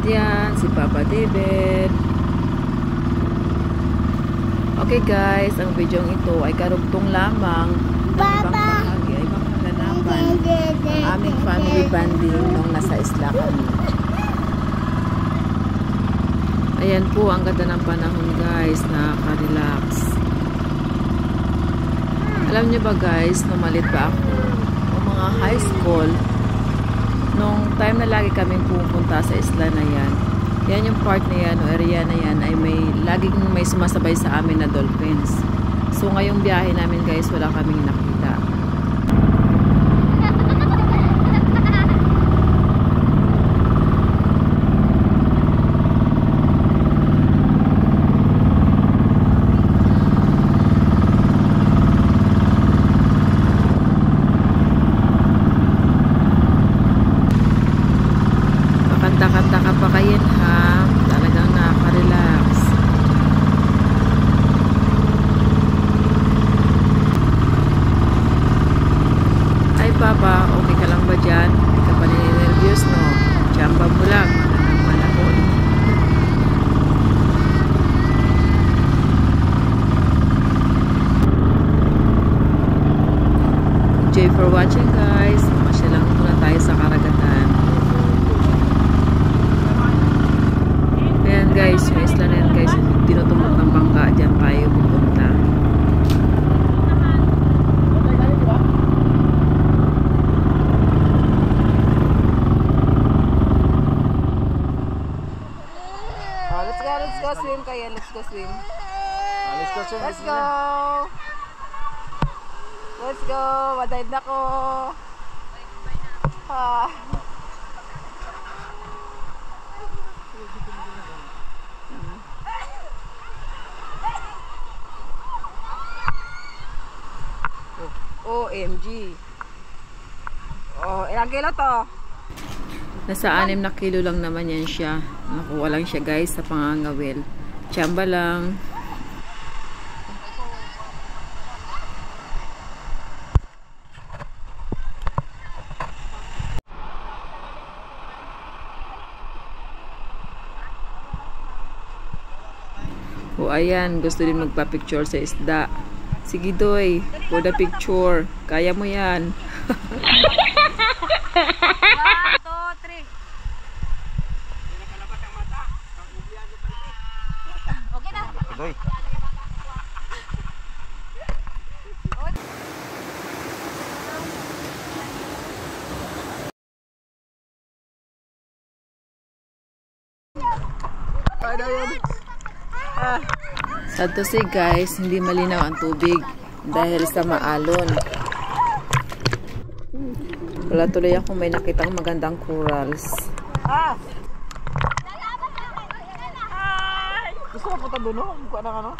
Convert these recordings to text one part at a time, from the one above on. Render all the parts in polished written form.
yan, si Papa David. Okay guys, ang video ito ay karugtong lamang ng ibang bahagi, ay ibang kaganapan ng aming family bonding nung nasa isla kami. Ayan po, ang ganda ng panahon guys, nakaka-relax. Alam niyo ba guys, nung malit pa ako, nung mga high school, nung time na lagi kami pupunta sa isla na yan, yan yung part na yan o area na yan ay laging may sumasabay sa amin na dolphins. So ngayong biyahe namin guys, wala kaming nakita. Kanta-kanta ka pa kayo ha. Talagang nakaka-relax. Ay Papa, okay ka lang ba dyan? Hindi ka pa nininervyos no? Tsamba mo lang. Magandang panahon. Enjoy for watching guys. Masya lang muna tayo sa karagatan. Ayan guys, yung isla na yan guys, tinutumok ng bangka, dyan tayo pupunta. Oh, let's go swim kaya, let's go swim. Let's go! Let's go! Madive na ko! Ah. OMG. Oh, ilang kilo to? Nasa 6 na kilo lang naman yan siya. Nakuha lang siya guys sa pangangawil. Tsamba lang. O ayan, gusto din magpa-picture sa isda. Sige Doy, for the picture. Kaya mo yan. 1, 2, 3. Okay na. Doy. Sad to say guys, hindi malinaw ang tubig dahil sa maalon. Wala tuloy akong may nakitang magandang corals. Gusto mo punta doon, no? Mukha ng ano?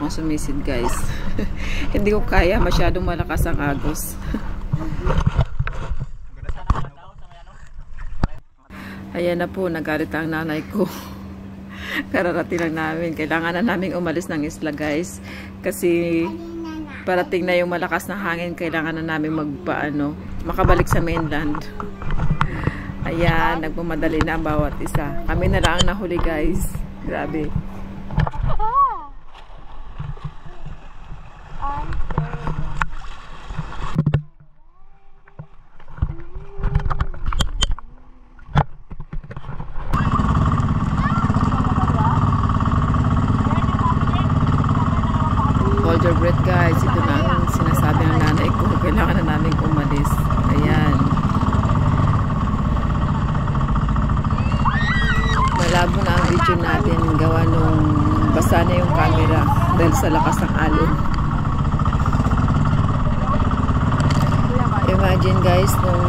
akong sumisid guys. Hindi ko kaya, masyadong malakas ang agos. Ayan na po, nagalit ang nanay ko. Kararating lang namin. Kailangan na namin umalis ng isla guys. Kasi parating na yung malakas na hangin. Kailangan na namin makabalik sa mainland. Ayan, nagmamadali na ang bawat isa. Kami na lang ang nahuli guys. Grabe. Hold your breath guys. Ito na ang sinasabi ng nanay ko. Kailangan na namin umalis. Ayan. Malabo na ang video natin. Gawa nung basa na yung camera dahil sa lakas ng alon. Imagine guys, nung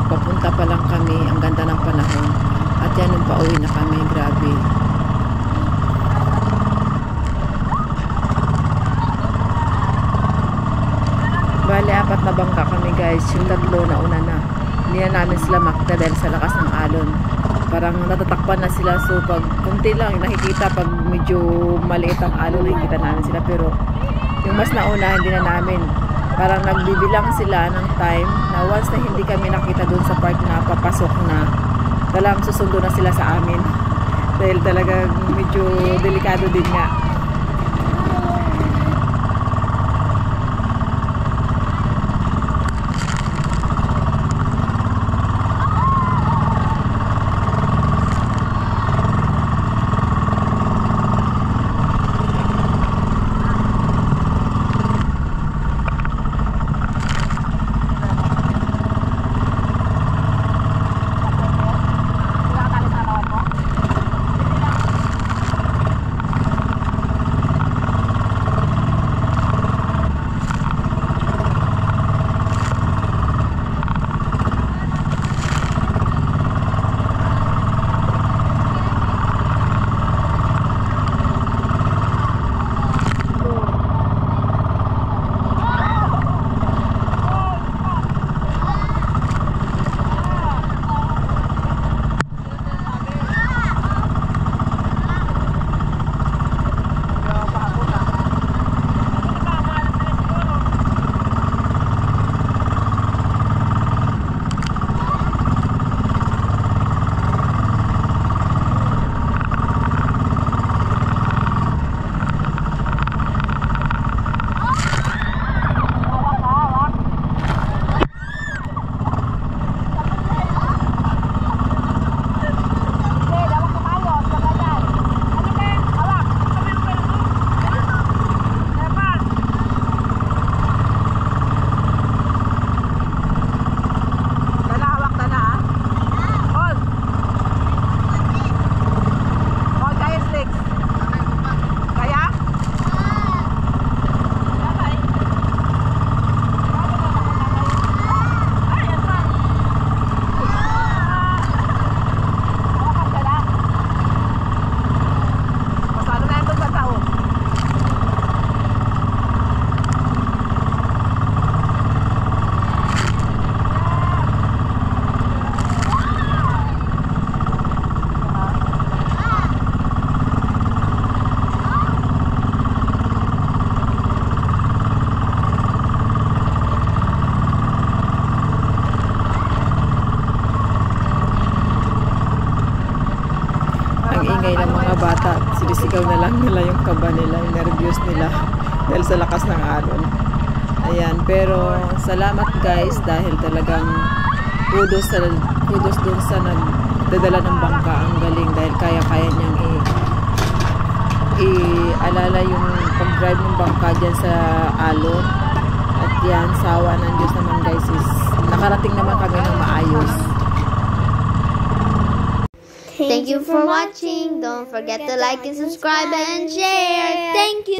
papunta pa lang kami, ang ganda ng panahon. At yan, nung pauwi na kami. Grabe. Bale, 4 na bangka kami guys. Yung 3 na una na. Hindi na namin sila makita dahil sa lakas ng alon. Parang natatakpan na sila. So, pag kunti lang, nakikita pag medyo maliit ang alon, nakikita namin sila. Pero, yung mas nauna, hindi na namin. Parang nagbibilang sila ng time na once na hindi kami nakita doon sa part na papasok na, talagang susundo na sila sa amin. Dahil talagang medyo delikado din nga. ingay ng mga bata. Sinisigaw na lang nila yung kaba nila, yung nervyos nila dahil sa lakas ng alon. Ayan, pero salamat guys dahil talagang kudos dun sa nagdadala ng bangka. Ang galing dahil kaya-kaya niyang i-alala yung pag-drive ng bangka dyan sa alon. At yan, sawa ng Diyos naman guys is nakarating naman kami ng maayos. Thank you for watching. Don't forget to like and subscribe and share. Thank you.